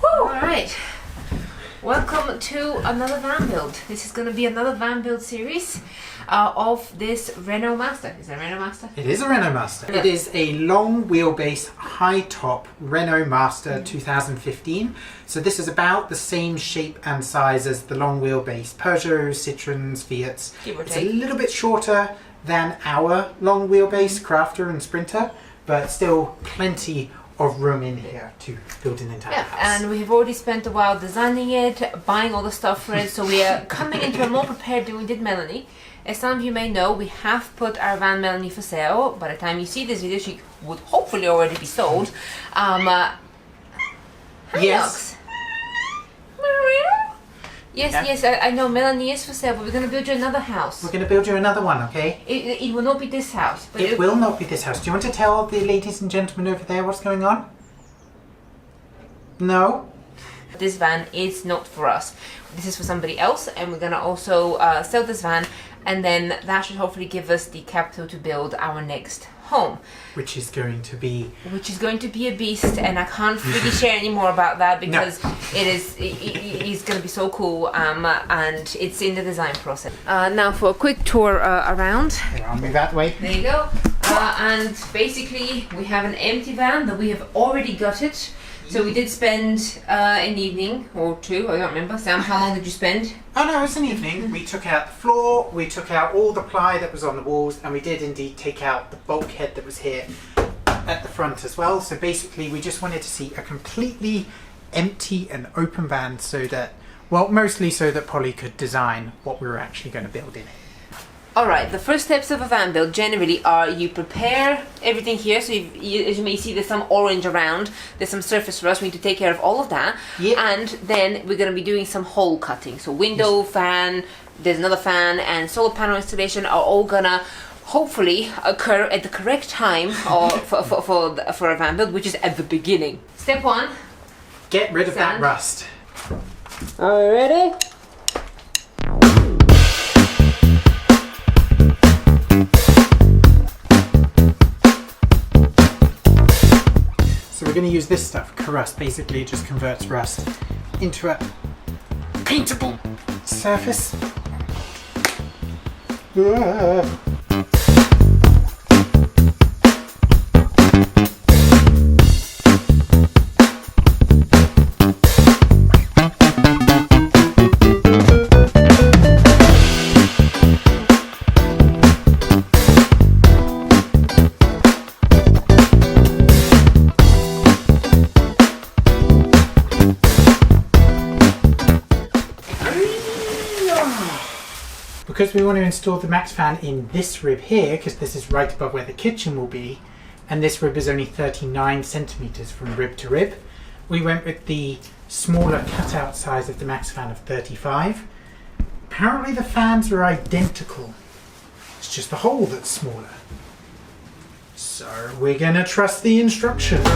Alright, welcome to another van build. This is going to be another van build series of this Renault Master. Is it a Renault Master? It is a Renault Master. Yeah. It is a long wheelbase, high top Renault Master 2015. So this is about the same shape and size as the long wheelbase Peugeot, Citroens, Fiats. It's a little bit shorter than our long wheelbase Crafter and Sprinter, but still plenty of room in here to build an entire house. And we have already spent a while designing it, buying all the stuff for it, so we are coming into it more prepared than we did Melanie. As some of you may know, we have put our van Melanie for sale. By the time you see this video, she would hopefully already be sold. Yes. Yes, I know Melanie is for sale, but we're going to build you another house. We're going to build you another one, okay? It will not be this house. But it will not be this house. Do you want to tell the ladies and gentlemen over there what's going on? No? This van is not for us. This is for somebody else, and we're going to also sell this van, and then that should hopefully give us the capital to build our next home. Which is going to be a beast, and I can't really share any more about that because it's going to be so cool, and it's in the design process. Now for a quick tour around. Here, I'll move that way. There you go. And basically we have an empty van that we have already gutted. So we did spend an evening or two, I don't remember. Sam, how long did you spend? Oh no, it was an evening. We took out the floor, we took out all the ply that was on the walls, and we did indeed take out the bulkhead that was here at the front as well. So basically we just wanted to see a completely empty and open van so that, well, mostly so that Polly could design what we were actually going to build in it. Alright, the first steps of a van build generally are you prepare everything here. So as you may see, there's some orange around. There's some surface for us. We need to take care of all of that. Yep. And then we're going to be doing some hole cutting. So window, fan, there's another fan, and solar panel installation are all going to hopefully occur at the correct time for a van build, which is at the beginning. Step one. Get rid of that rust. Are you ready? So we're going to use this stuff, Corrust. Basically it just converts rust into a paintable surface. Because we want to install the Maxxfan in this rib here, because this is right above where the kitchen will be, and this rib is only 39 centimeters from rib to rib, we went with the smaller cutout size of the Maxxfan of 35. Apparently the fans are identical. It's just the hole that's smaller. So we're gonna trust the instructions.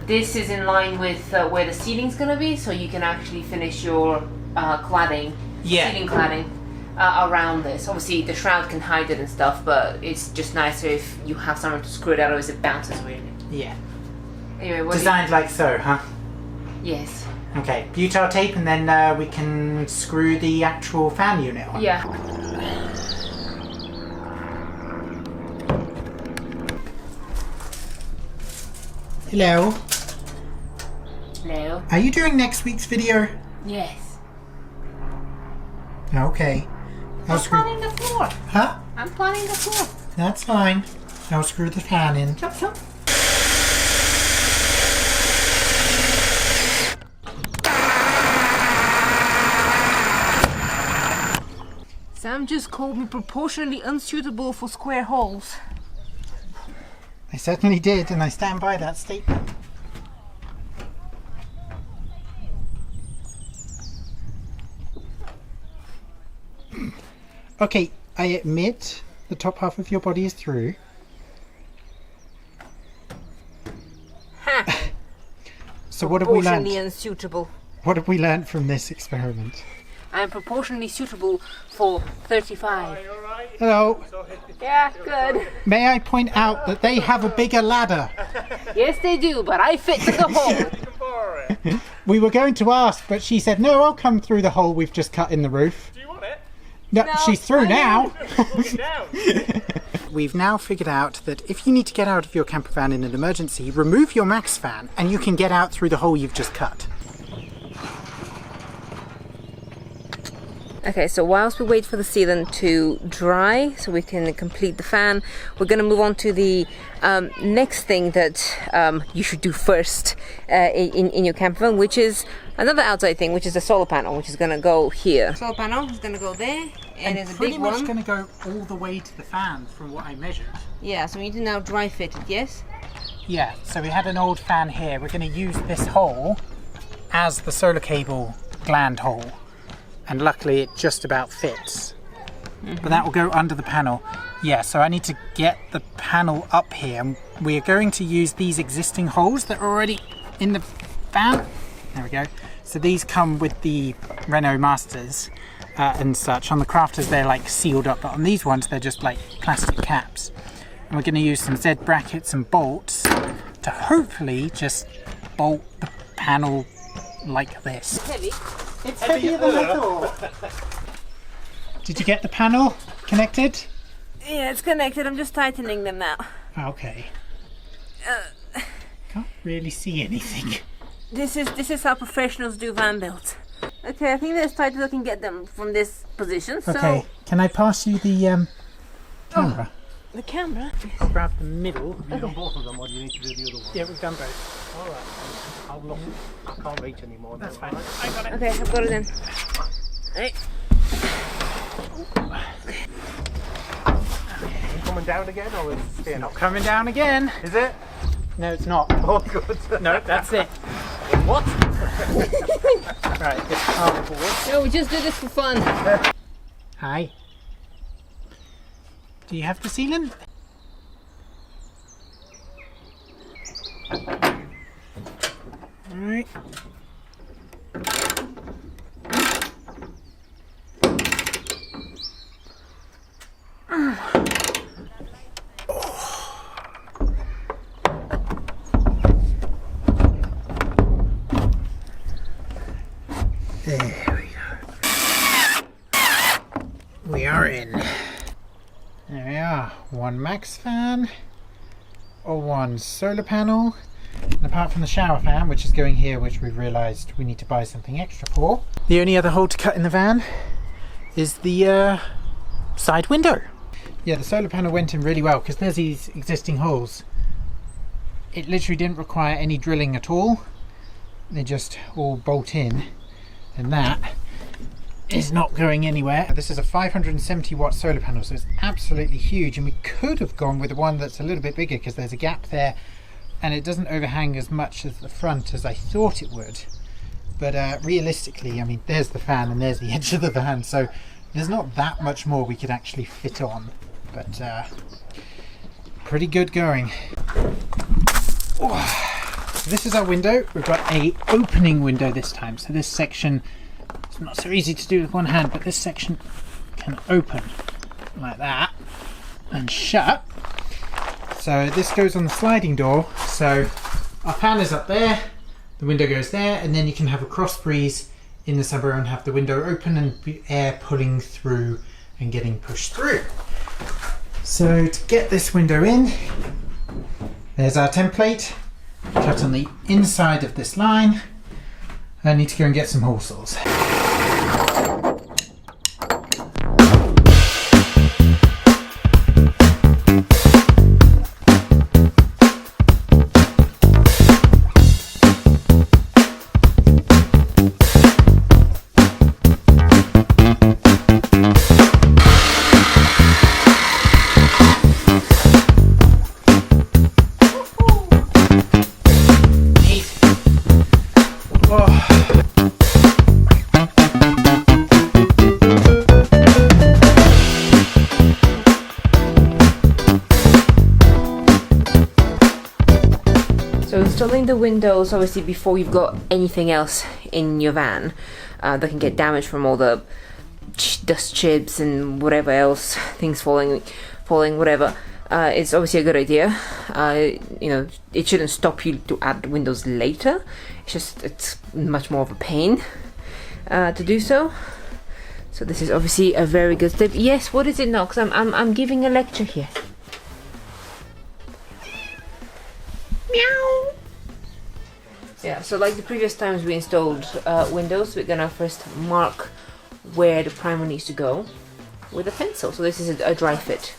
This is in line with where the ceiling's gonna be, so you can actually finish your cladding, ceiling cladding around this. Obviously the shroud can hide it and stuff, but it's just nicer if you have somewhere to screw it out, otherwise it bounces weirdly. Yeah. Anyway, what designed like so, huh? Yes. Okay, butyl tape, and then we can screw the actual fan unit on. Yeah. Hello. Hello. Are you doing next week's video? Yes. Okay. I'm planning the floor. Huh? I'm planning the floor. That's fine. I'll screw the fan in. Chop chop. Sam just called me proportionally unsuitable for square holes. I certainly did, and I stand by that statement. Okay, I admit the top half of your body is through. Ha! So what have we Proportionally learned? unsuitable. What have we learned from this experiment? I am proportionally suitable for 35. Hello. Yeah, good. May I point out that they have a bigger ladder? Yes, they do, but I fit to the hole. We were going to ask, but she said, no, I'll come through the hole we've just cut in the roof. Do you want it? No, No, she's through I now. Down. We've now figured out that if you need to get out of your camper van in an emergency, remove your Maxxfan and you can get out through the hole you've just cut. Okay, so whilst we wait for the sealant to dry so we can complete the fan, we're going to move on to the next thing that you should do first in your camper van, which is another outside thing, which is the solar panel, which is going to go here. Solar panel is going to go there, and it's a pretty big much one. going to go all the way to the fan from what I measured. Yeah, so we need to now dry fit it, yes? Yeah, so we had an old fan here. We're going to use this hole as the solar cable gland hole. And luckily it just about fits. But that will go under the panel. Yeah, so I need to get the panel up here. And we are going to use these existing holes that are already in the fan. There we go. So these come with the Renault Masters and such. On the Crafters they're like sealed up, but on these ones they're just like plastic caps. And we're going to use some Z brackets and bolts to hopefully just bolt the panel like this. It's heavy. It's heavier than I thought. Did you get the panel connected? Yeah, it's connected. I'm just tightening them now. Okay. Can't really see anything. This is how professionals do van builds. Okay, I think they're as tight as I can get them from this position. So Okay, can I pass you the camera? the camera. I'll grab the middle. Have you done both of them, or do you need to do the other one? Yeah, we've done both. Alright. How long? I can't reach anymore. That's fine. I got it. Okay, I've got it in. Right. Coming down again, or is it staying Not up? coming down again. Is it? No, it's not. Oh, good. No, that's it. What? Right, this cardboard. No, we just do this for fun. Hi. Do you have the sealant? Alright. There we go. We are in. There we are. One Maxxfan, or one solar panel. And apart from the shower fan, which is going here, which we've realised we need to buy something extra for, the only other hole to cut in the van is the side window. Yeah, the solar panel went in really well because there's these existing holes. It literally didn't require any drilling at all. They just all bolt in, and that is not going anywhere. This is a 570 watt solar panel, so it's absolutely huge, and we could have gone with the one that's a little bit bigger because there's a gap there and it doesn't overhang as much as the front as I thought it would. But realistically, I mean, there's the fan and there's the edge of the van, so there's not that much more we could actually fit on. But pretty good going. So this is our window. We've got a opening window this time, so this section, it's not so easy to do with one hand, but this section can open like that and shut. So this goes on the sliding door, so our fan is up there, the window goes there, and then you can have a cross breeze in the summer and have the window open and air pulling through and getting pushed through. So to get this window in, there's our template. cut on the inside of this line. I need to go and get some hole saws. So installing the windows, obviously, before you've got anything else in your van that can get damaged from all the dust chips and whatever else, things falling, whatever. It's obviously a good idea. You know, it shouldn't stop you to add windows later. It's much more of a pain to do so. So this is obviously a very good step. Yes, what is it now? Because I'm giving a lecture here. Meow. Yeah, so like the previous times we installed windows, we're gonna first mark where the primer needs to go with a pencil. So this is a dry fit.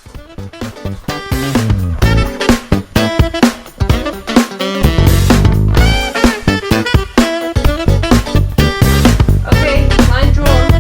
Okay, line drawn.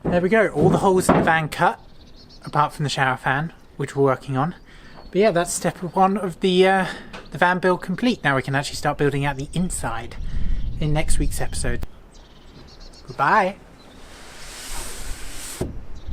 There we go, all the holes in the van cut, apart from the shower fan, which we're working on. But yeah, that's step one of the van build complete. Now we can actually start building out the inside in next week's episode. Goodbye.